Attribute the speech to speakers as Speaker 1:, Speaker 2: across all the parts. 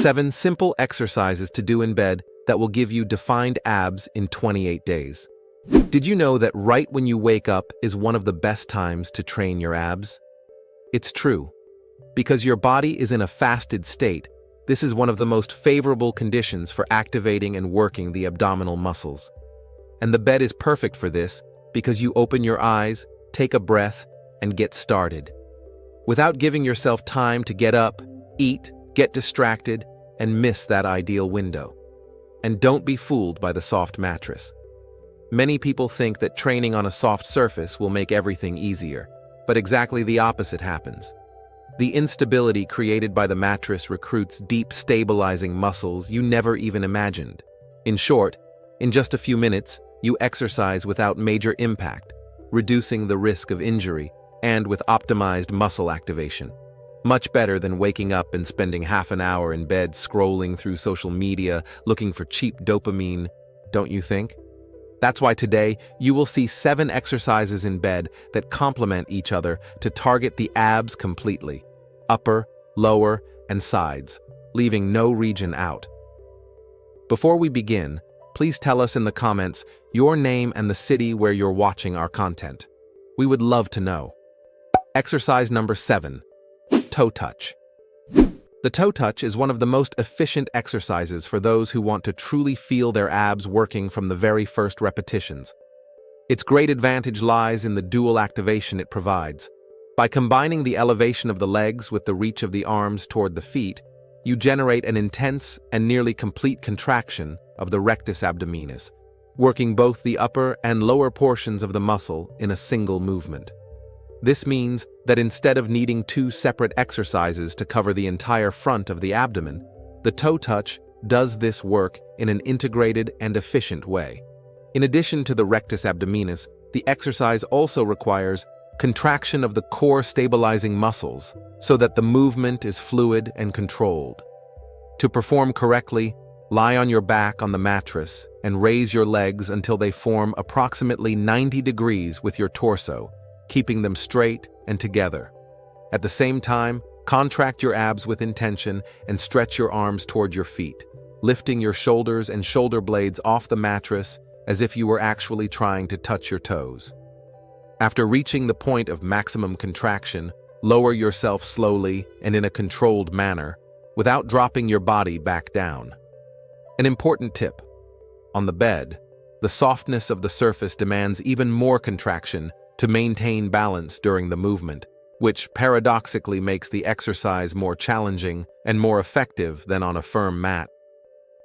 Speaker 1: 7 simple exercises to do in bed that will give you defined abs in 28 days. Did you know that right when you wake up is one of the best times to train your abs? It's true. Because your body is in a fasted state, this is one of the most favorable conditions for activating and working the abdominal muscles. And the bed is perfect for this because you open your eyes, take a breath, and get started. Without giving yourself time to get up, eat, get distracted, and miss that ideal window. And don't be fooled by the soft mattress. Many people think that training on a soft surface will make everything easier, but exactly the opposite happens. The instability created by the mattress recruits deep stabilizing muscles you never even imagined. In short, in just a few minutes, you exercise without major impact, reducing the risk of injury and with optimized muscle activation. Much better than waking up and spending half an hour in bed scrolling through social media looking for cheap dopamine, don't you think? That's why today you will see 7 exercises in bed that complement each other to target the abs completely, upper, lower, and sides, leaving no region out. Before we begin, please tell us in the comments your name and the city where you're watching our content. We would love to know. Exercise number 7, toe touch. The toe touch is one of the most efficient exercises for those who want to truly feel their abs working from the very first repetitions. Its great advantage lies in the dual activation it provides. By combining the elevation of the legs with the reach of the arms toward the feet, you generate an intense and nearly complete contraction of the rectus abdominis, working both the upper and lower portions of the muscle in a single movement. This means that instead of needing 2 separate exercises to cover the entire front of the abdomen, the toe touch does this work in an integrated and efficient way. In addition to the rectus abdominis, the exercise also requires contraction of the core stabilizing muscles so that the movement is fluid and controlled. To perform correctly, lie on your back on the mattress and raise your legs until they form approximately 90 degrees with your torso, keeping them straight and together. At the same time, contract your abs with intention and stretch your arms toward your feet, lifting your shoulders and shoulder blades off the mattress as if you were actually trying to touch your toes. After reaching the point of maximum contraction, lower yourself slowly and in a controlled manner, without dropping your body back down. An important tip: on the bed, the softness of the surface demands even more contraction to maintain balance during the movement, which paradoxically makes the exercise more challenging and more effective than on a firm mat.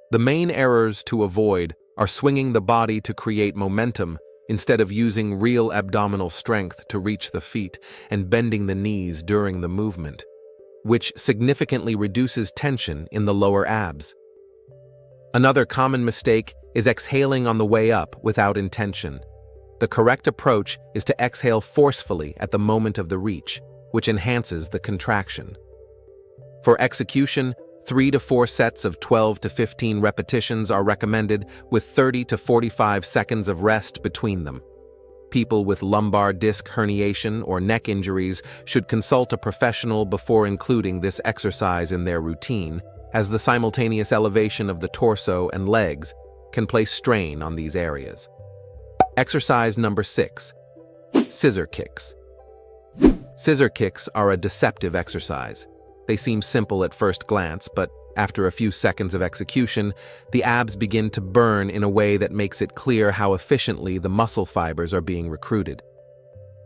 Speaker 1: The main errors to avoid are swinging the body to create momentum instead of using real abdominal strength to reach the feet and bending the knees during the movement, which significantly reduces tension in the lower abs. Another common mistake is exhaling on the way up without intention. The correct approach is to exhale forcefully at the moment of the reach, which enhances the contraction. For execution, 3 to 4 sets of 12 to 15 repetitions are recommended with 30 to 45 seconds of rest between them. People with lumbar disc herniation or neck injuries should consult a professional before including this exercise in their routine, as the simultaneous elevation of the torso and legs can place strain on these areas. Exercise number 6, scissor kicks. Scissor kicks are a deceptive exercise. They seem simple at first glance, but after a few seconds of execution, the abs begin to burn in a way that makes it clear how efficiently the muscle fibers are being recruited.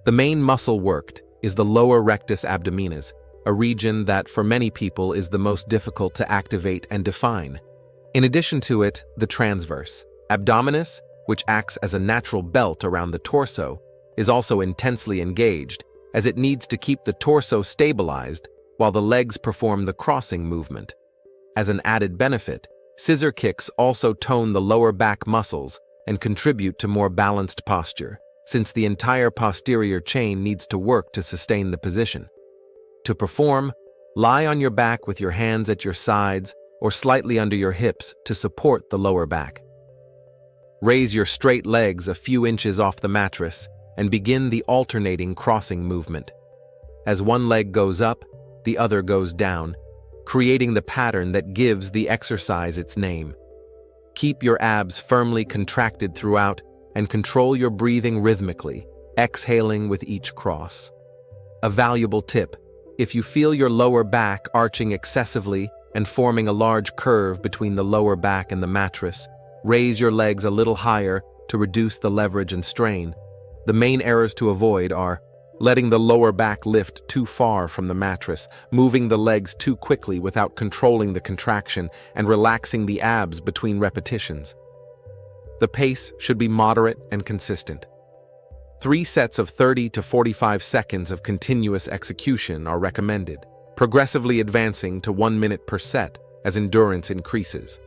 Speaker 1: The main muscle worked is the lower rectus abdominis, a region that for many people is the most difficult to activate and define. In addition to it, the transverse abdominis, which acts as a natural belt around the torso, is also intensely engaged, as it needs to keep the torso stabilized while the legs perform the crossing movement. As an added benefit, scissor kicks also tone the lower back muscles and contribute to more balanced posture, since the entire posterior chain needs to work to sustain the position. To perform, lie on your back with your hands at your sides or slightly under your hips to support the lower back. Raise your straight legs a few inches off the mattress and begin the alternating crossing movement. As one leg goes up, the other goes down, creating the pattern that gives the exercise its name. Keep your abs firmly contracted throughout and control your breathing rhythmically, exhaling with each cross. A valuable tip: if you feel your lower back arching excessively and forming a large curve between the lower back and the mattress, raise your legs a little higher to reduce the leverage and strain. The main errors to avoid are letting the lower back lift too far from the mattress, moving the legs too quickly without controlling the contraction, and relaxing the abs between repetitions. The pace should be moderate and consistent. 3 sets of 30 to 45 seconds of continuous execution are recommended, progressively advancing to 1 minute per set as endurance increases.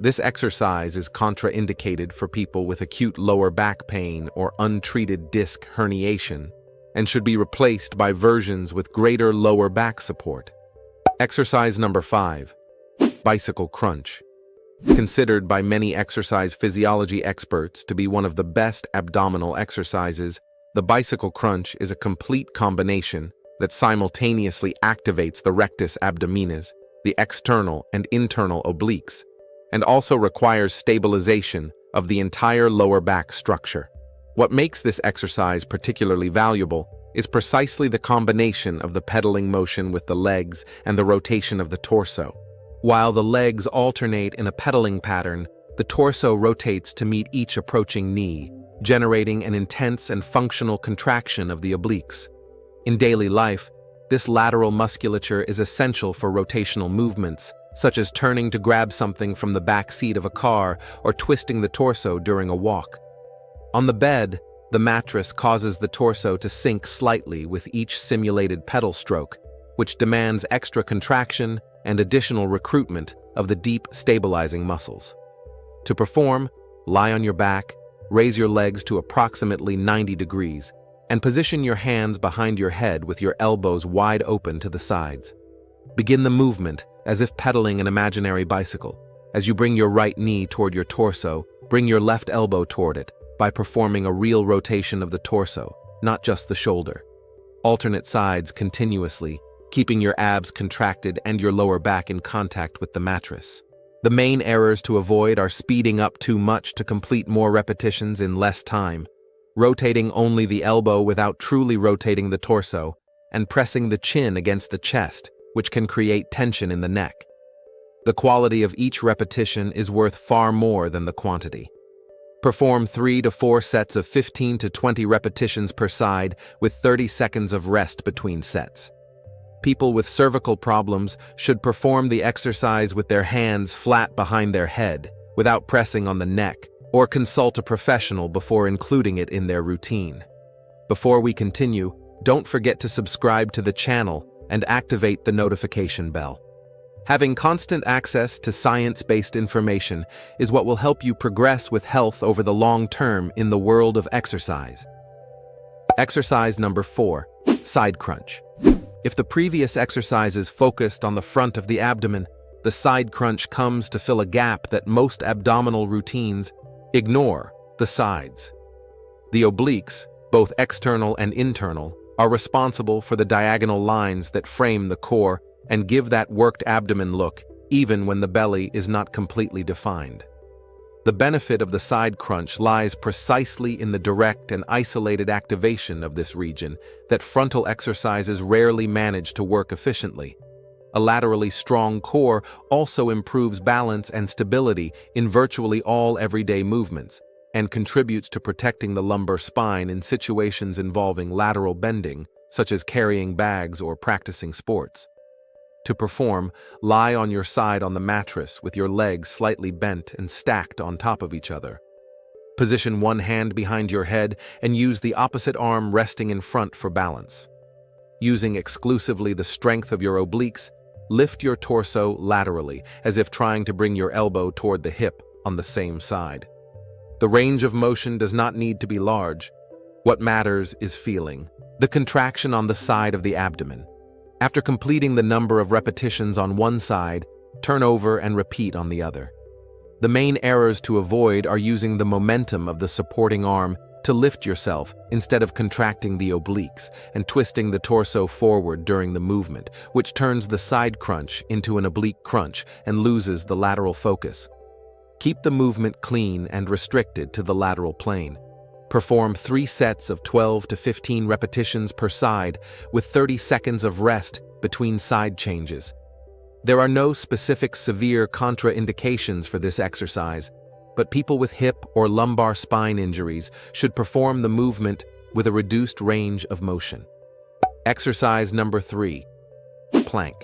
Speaker 1: This exercise is contraindicated for people with acute lower back pain or untreated disc herniation, and should be replaced by versions with greater lower back support. Exercise number 5. Bicycle crunch. Considered by many exercise physiology experts to be one of the best abdominal exercises, the bicycle crunch is a complete combination that simultaneously activates the rectus abdominis, the external and internal obliques, and also requires stabilization of the entire lower back structure. What makes this exercise particularly valuable is precisely the combination of the pedaling motion with the legs and the rotation of the torso. While the legs alternate in a pedaling pattern, the torso rotates to meet each approaching knee, generating an intense and functional contraction of the obliques. In daily life, this lateral musculature is essential for rotational movements, such as turning to grab something from the back seat of a car or twisting the torso during a walk. On the bed, the mattress causes the torso to sink slightly with each simulated pedal stroke, which demands extra contraction and additional recruitment of the deep stabilizing muscles. To perform, lie on your back, raise your legs to approximately 90 degrees, and position your hands behind your head with your elbows wide open to the sides. Begin the movement as if pedaling an imaginary bicycle. As you bring your right knee toward your torso, bring your left elbow toward it by performing a real rotation of the torso, not just the shoulder. Alternate sides continuously, keeping your abs contracted and your lower back in contact with the mattress. The main errors to avoid are speeding up too much to complete more repetitions in less time, rotating only the elbow without truly rotating the torso, and pressing the chin against the chest, which can create tension in the neck. The quality of each repetition is worth far more than the quantity. Perform 3 to 4 sets of 15 to 20 repetitions per side with 30 seconds of rest between sets. People with cervical problems should perform the exercise with their hands flat behind their head, without pressing on the neck, or consult a professional before including it in their routine. Before we continue, don't forget to subscribe to the channel and activate the notification bell. Having constant access to science-based information is what will help you progress with health over the long term in the world of exercise. Exercise number 4, side crunch. If the previous exercises focused on the front of the abdomen, the side crunch comes to fill a gap that most abdominal routines ignore: the sides. The obliques, both external and internal, are responsible for the diagonal lines that frame the core and give that worked abdomen look, even when the belly is not completely defined. The benefit of the side crunch lies precisely in the direct and isolated activation of this region that frontal exercises rarely manage to work efficiently. A laterally strong core also improves balance and stability in virtually all everyday movements, and contributes to protecting the lumbar spine in situations involving lateral bending, such as carrying bags or practicing sports. To perform, lie on your side on the mattress with your legs slightly bent and stacked on top of each other. Position one hand behind your head and use the opposite arm resting in front for balance. Using exclusively the strength of your obliques, lift your torso laterally as if trying to bring your elbow toward the hip on the same side. The range of motion does not need to be large. What matters is feeling the contraction on the side of the abdomen. After completing the number of repetitions on one side, turn over and repeat on the other. The main errors to avoid are using the momentum of the supporting arm to lift yourself instead of contracting the obliques and twisting the torso forward during the movement, which turns the side crunch into an oblique crunch and loses the lateral focus. Keep the movement clean and restricted to the lateral plane. Perform 3 sets of 12 to 15 repetitions per side with 30 seconds of rest between side changes. There are no specific severe contraindications for this exercise, but people with hip or lumbar spine injuries should perform the movement with a reduced range of motion. Exercise number 3. Plank.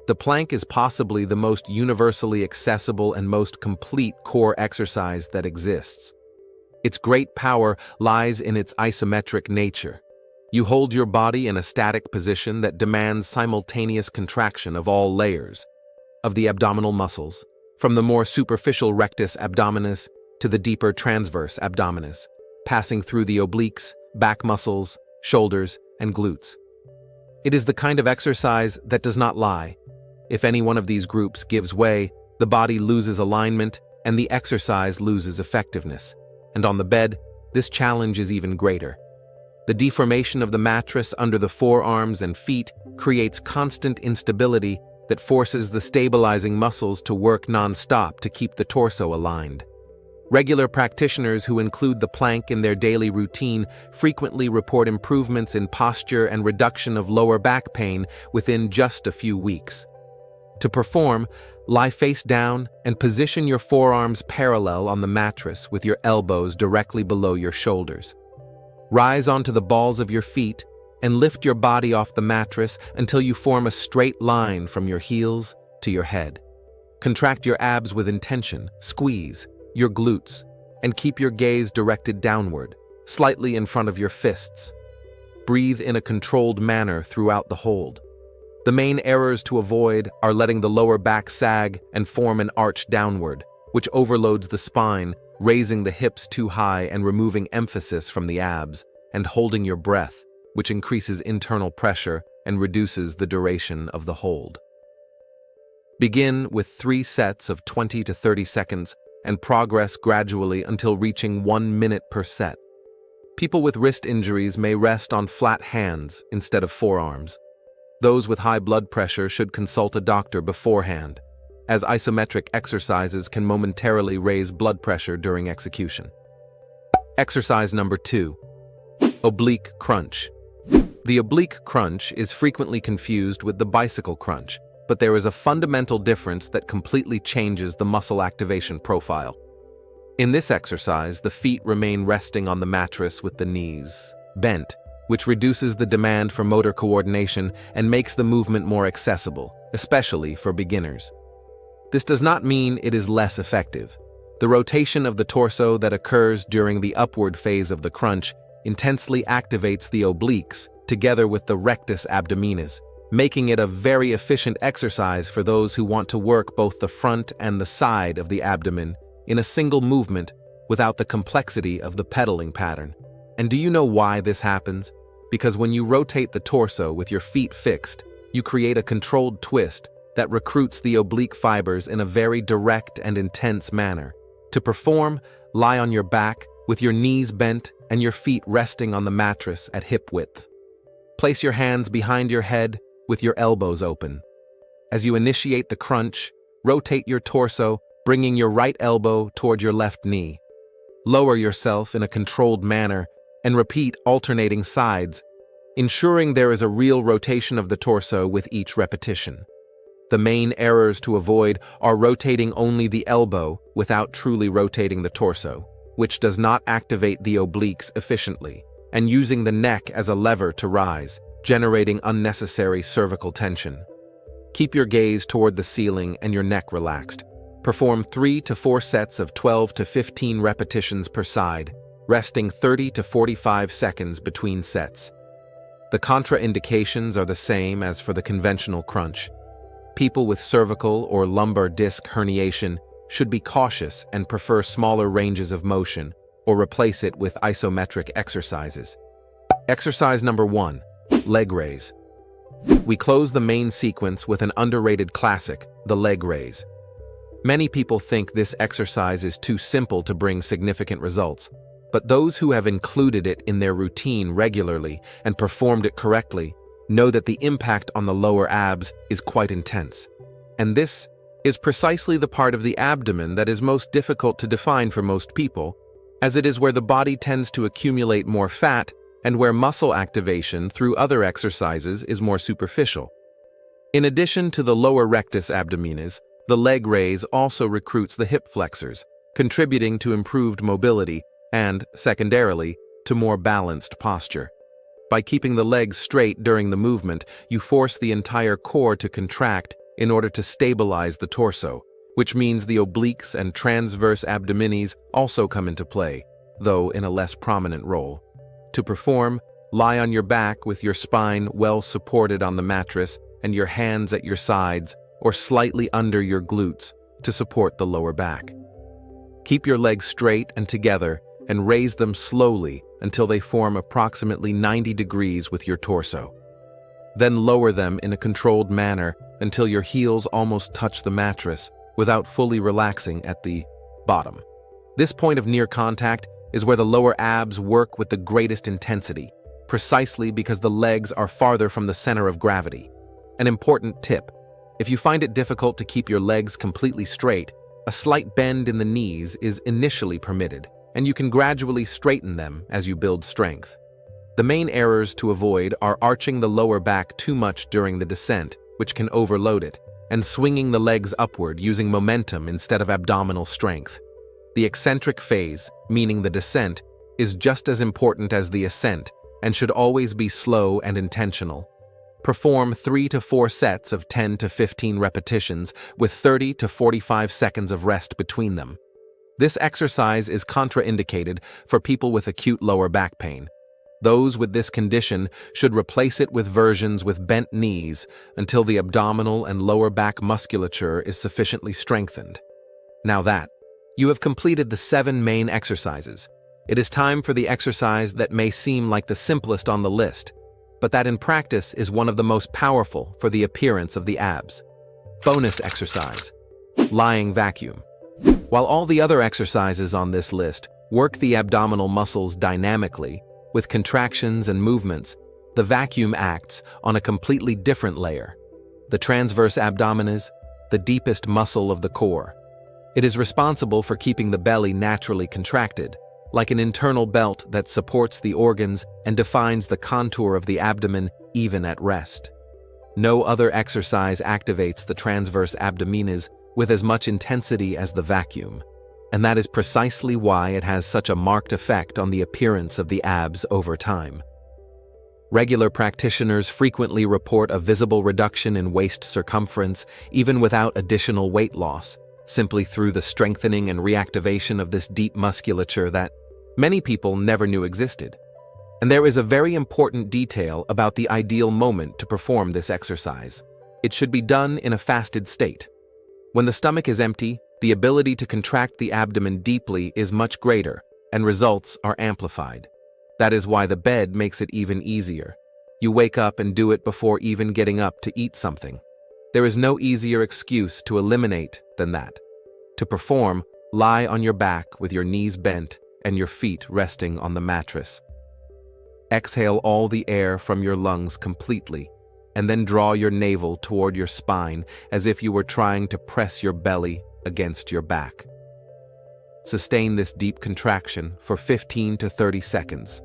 Speaker 1: The plank is possibly the most universally accessible and most complete core exercise that exists. Its great power lies in its isometric nature. You hold your body in a static position that demands simultaneous contraction of all layers of the abdominal muscles, from the more superficial rectus abdominis to the deeper transverse abdominis, passing through the obliques, back muscles, shoulders, and glutes. It is the kind of exercise that does not lie. If any one of these groups gives way, the body loses alignment and the exercise loses effectiveness. And on the bed, this challenge is even greater. The deformation of the mattress under the forearms and feet creates constant instability that forces the stabilizing muscles to work non-stop to keep the torso aligned. Regular practitioners who include the plank in their daily routine frequently report improvements in posture and reduction of lower back pain within just a few weeks. To perform, lie face down and position your forearms parallel on the mattress with your elbows directly below your shoulders. Rise onto the balls of your feet and lift your body off the mattress until you form a straight line from your heels to your head. Contract your abs with intention, squeeze your glutes, and keep your gaze directed downward, slightly in front of your fists. Breathe in a controlled manner throughout the hold. The main errors to avoid are letting the lower back sag and form an arch downward, which overloads the spine, raising the hips too high and removing emphasis from the abs, and holding your breath, which increases internal pressure and reduces the duration of the hold. Begin with 3 sets of 20 to 30 seconds and progress gradually until reaching 1 minute per set. People with wrist injuries may rest on flat hands instead of forearms. Those with high blood pressure should consult a doctor beforehand, as isometric exercises can momentarily raise blood pressure during execution. Exercise number 2. Oblique crunch. The oblique crunch is frequently confused with the bicycle crunch, but there is a fundamental difference that completely changes the muscle activation profile. In this exercise, the feet remain resting on the mattress with the knees bent, which reduces the demand for motor coordination and makes the movement more accessible, especially for beginners. This does not mean it is less effective. The rotation of the torso that occurs during the upward phase of the crunch intensely activates the obliques together with the rectus abdominis, making it a very efficient exercise for those who want to work both the front and the side of the abdomen in a single movement without the complexity of the pedaling pattern. And do you know why this happens? Because when you rotate the torso with your feet fixed, you create a controlled twist that recruits the oblique fibers in a very direct and intense manner. To perform, lie on your back with your knees bent and your feet resting on the mattress at hip width. Place your hands behind your head with your elbows open. As you initiate the crunch, rotate your torso, bringing your right elbow toward your left knee. Lower yourself in a controlled manner and repeat alternating sides, ensuring there is a real rotation of the torso with each repetition. The main errors to avoid are rotating only the elbow without truly rotating the torso, which does not activate the obliques efficiently, and using the neck as a lever to rise, generating unnecessary cervical tension. Keep your gaze toward the ceiling and your neck relaxed. Perform 3 to 4 sets of 12 to 15 repetitions per side, resting 30 to 45 seconds between sets. The contraindications are the same as for the conventional crunch. People with cervical or lumbar disc herniation should be cautious and prefer smaller ranges of motion or replace it with isometric exercises. Exercise number 1. Leg raise. We close the main sequence with an underrated classic, the leg raise. Many people think this exercise is too simple to bring significant results, But those who have included it in their routine regularly and performed it correctly know that the impact on the lower abs is quite intense. And this is precisely the part of the abdomen that is most difficult to define for most people, as it is where the body tends to accumulate more fat and where muscle activation through other exercises is more superficial. In addition to the lower rectus abdominis, the leg raise also recruits the hip flexors, contributing to improved mobility and, secondarily, to more balanced posture. By keeping the legs straight during the movement, you force the entire core to contract in order to stabilize the torso, which means the obliques and transverse abdominis also come into play, though in a less prominent role. To perform, lie on your back with your spine well supported on the mattress and your hands at your sides or slightly under your glutes to support the lower back. Keep your legs straight and together and raise them slowly until they form approximately 90 degrees with your torso. Then lower them in a controlled manner until your heels almost touch the mattress without fully relaxing at the bottom. This point of near contact is where the lower abs work with the greatest intensity, precisely because the legs are farther from the center of gravity. An important tip: if you find it difficult to keep your legs completely straight, a slight bend in the knees is initially permitted, and you can gradually straighten them as you build strength. The main errors to avoid are arching the lower back too much during the descent, which can overload it, and swinging the legs upward using momentum instead of abdominal strength. The eccentric phase, meaning the descent, is just as important as the ascent and should always be slow and intentional. Perform 3 to 4 sets of 10 to 15 repetitions with 30 to 45 seconds of rest between them. This exercise is contraindicated for people with acute lower back pain. Those with this condition should replace it with versions with bent knees until the abdominal and lower back musculature is sufficiently strengthened. Now that you have completed the 7 main exercises, it is time for the exercise that may seem like the simplest on the list, but that in practice is one of the most powerful for the appearance of the abs. Bonus exercise: lying vacuum. While all the other exercises on this list work the abdominal muscles dynamically, with contractions and movements, the vacuum acts on a completely different layer: the transverse abdominis, the deepest muscle of the core. It is responsible for keeping the belly naturally contracted, like an internal belt that supports the organs and defines the contour of the abdomen even at rest. No other exercise activates the transverse abdominis with as much intensity as the vacuum, and that is precisely why it has such a marked effect on the appearance of the abs over time. Regular practitioners frequently report a visible reduction in waist circumference even without additional weight loss, simply through the strengthening and reactivation of this deep musculature that many people never knew existed. And there is a very important detail about the ideal moment to perform this exercise. It should be done in a fasted state. When the stomach is empty, the ability to contract the abdomen deeply is much greater, and results are amplified. That is why the bed makes it even easier. You wake up and do it before even getting up to eat something. There is no easier excuse to eliminate than that. To perform, lie on your back with your knees bent and your feet resting on the mattress. Exhale all the air from your lungs completely, and then draw your navel toward your spine as if you were trying to press your belly against your back. Sustain this deep contraction for 15 to 30 seconds,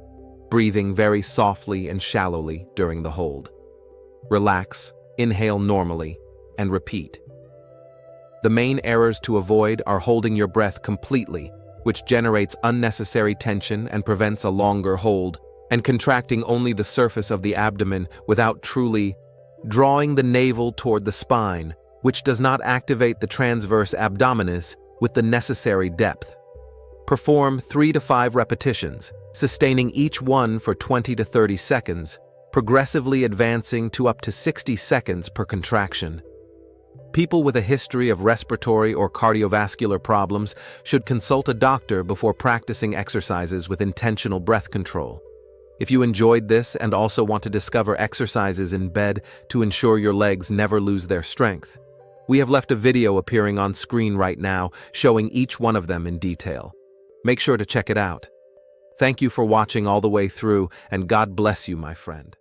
Speaker 1: breathing very softly and shallowly during the hold. Relax, inhale normally, and repeat. The main errors to avoid are holding your breath completely, which generates unnecessary tension and prevents a longer hold, and contracting only the surface of the abdomen without truly drawing the navel toward the spine, which does not activate the transverse abdominis with the necessary depth. Perform 3 to 5 repetitions, sustaining each one for 20 to 30 seconds, progressively advancing to up to 60 seconds per contraction. People with a history of respiratory or cardiovascular problems should consult a doctor before practicing exercises with intentional breath control. If you enjoyed this and also want to discover exercises in bed to ensure your legs never lose their strength, we have left a video appearing on screen right now showing each one of them in detail. Make sure to check it out. Thank you for watching all the way through, and God bless you, my friend.